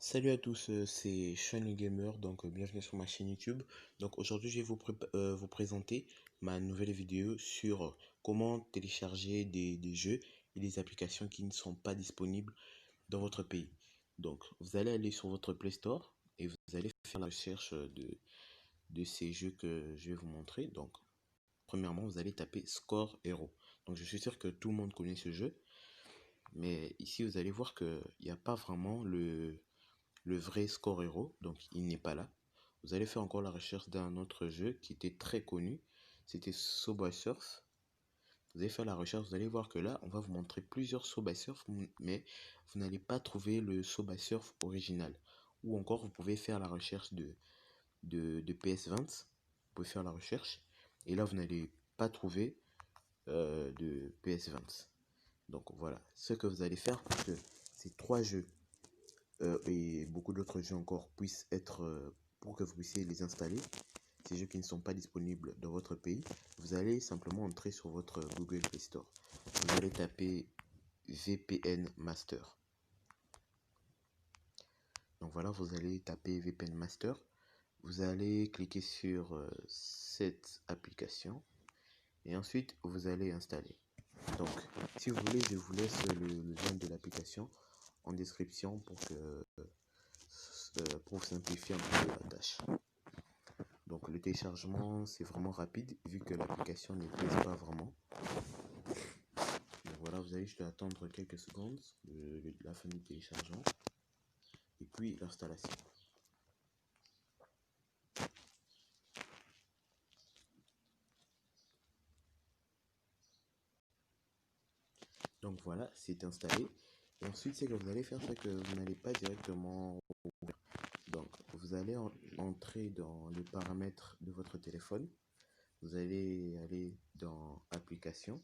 Salut à tous, c'est Sean le Gamer, donc bienvenue sur ma chaîne YouTube. Donc aujourd'hui je vais vous présenter ma nouvelle vidéo sur comment télécharger des jeux et des applications qui ne sont pas disponibles dans votre pays. Donc vous allez aller sur votre Play Store et vous allez faire la recherche de ces jeux que je vais vous montrer. Donc premièrement vous allez taper Score Hero. Donc je suis sûr que tout le monde connaît ce jeu, mais ici vous allez voir qu'il n'y a pas vraiment le vrai Score Hero, donc il n'est pas là. Vous allez faire encore la recherche d'un autre jeu qui était très connu, c'était Subway Surf. Vous allez faire la recherche, vous allez voir que là, on va vous montrer plusieurs Subway Surf, mais vous n'allez pas trouver le Subway Surf original. Ou encore, vous pouvez faire la recherche de PS20, vous pouvez faire la recherche, et là, vous n'allez pas trouver de PS20. Donc voilà, ce que vous allez faire pour que ces trois jeux et beaucoup d'autres jeux encore puissent être pour que vous puissiez les installer. Ces jeux qui ne sont pas disponibles dans votre pays, vous allez simplement entrer sur votre Google Play Store. Vous allez taper VPN Master. Donc voilà, vous allez taper VPN Master. Vous allez cliquer sur cette application et ensuite vous allez installer. Donc, si vous voulez, je vous laisse le lien de l'application en description pour simplifier un peu la tâche. Donc le téléchargement c'est vraiment rapide vu que l'application ne pèse pas vraiment. Donc voilà, vous allez juste attendre quelques secondes de la fin du téléchargement et puis l'installation. Donc voilà, c'est installé. Et ensuite, ce que vous allez faire, c'est que vous n'allez pas directement ouvrir. Donc vous allez entrer dans les paramètres de votre téléphone. Vous allez aller dans Applications.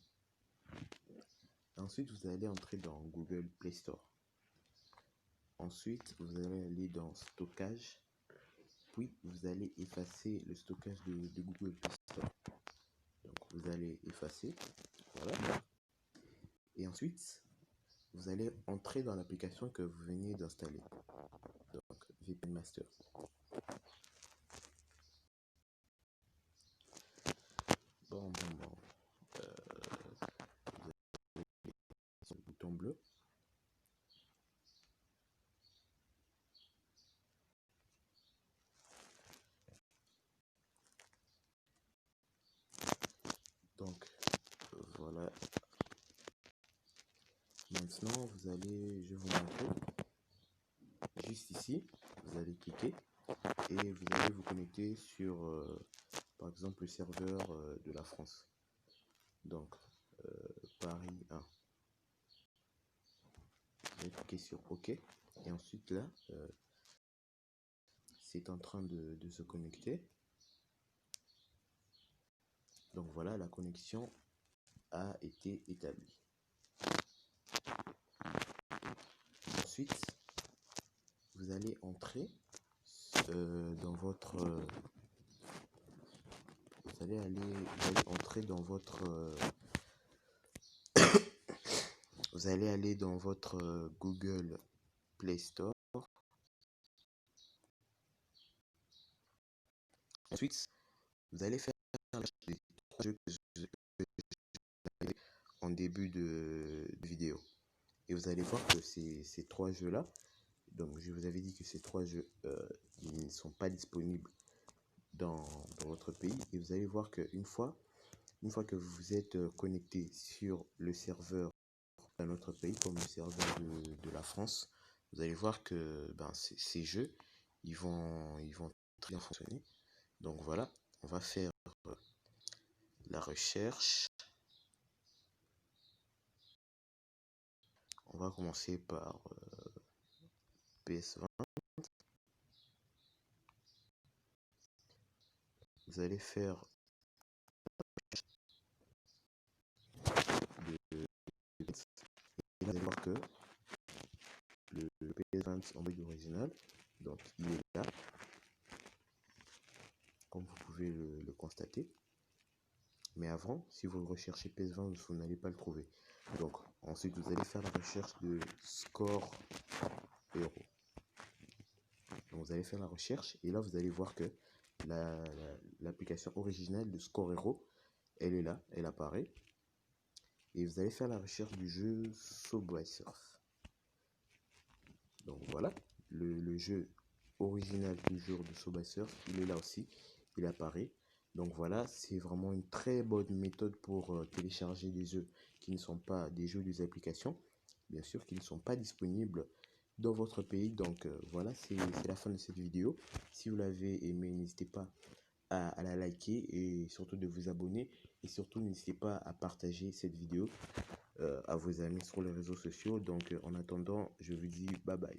Ensuite, vous allez entrer dans Google Play Store. Ensuite, vous allez aller dans Stockage. Puis, vous allez effacer le stockage de Google Play Store. Donc, vous allez effacer. Voilà. Et ensuite, vous allez entrer dans l'application que vous venez d'installer. Donc, VPN Master. Bon. Sur le bouton bleu. Donc, voilà. Maintenant, je vais vous montrer. Juste ici, vous allez cliquer et vous allez vous connecter sur, par exemple, le serveur de la France. Donc, Paris 1. Vous allez cliquer sur OK. Et ensuite, là, c'est en train de se connecter. Donc voilà, la connexion a été établie. Ensuite, vous allez entrer dans votre... vous allez entrer dans votre... vous allez aller dans votre Google Play Store. Ensuite, vous allez faire les trois jeux que en début de vidéo. Et vous allez voir que ces trois jeux-là, donc je vous avais dit que ces trois jeux ils ne sont pas disponibles dans votre pays. Et vous allez voir qu'une fois que vous vous êtes connecté sur le serveur d'un autre pays, comme le serveur de la France, vous allez voir que ces jeux, ils vont très bien fonctionner. Donc voilà, on va faire la recherche. On va commencer par PS20. Vous allez faire et vous allez voir que le PS20 en mode original, donc il est là, comme vous pouvez le constater. Mais avant, si vous recherchez PS20, vous n'allez pas le trouver. Donc ensuite, vous allez faire la recherche de Score Hero. faire la recherche et là, vous allez voir que l'application originale de Scorero, elle est là, elle apparaît. Et vous allez faire la recherche du jeu Subway Surf. Donc voilà, le jeu original toujours de Subway Surf, il est là aussi, il apparaît. Donc voilà, c'est vraiment une très bonne méthode pour télécharger des jeux qui ne sont pas des jeux des applications, bien sûr, qui ne sont pas disponibles dans votre pays. Donc voilà, c'est la fin de cette vidéo. Si vous l'avez aimé, n'hésitez pas à la liker et surtout de vous abonner. Et surtout, n'hésitez pas à partager cette vidéo à vos amis sur les réseaux sociaux. Donc en attendant, je vous dis bye bye.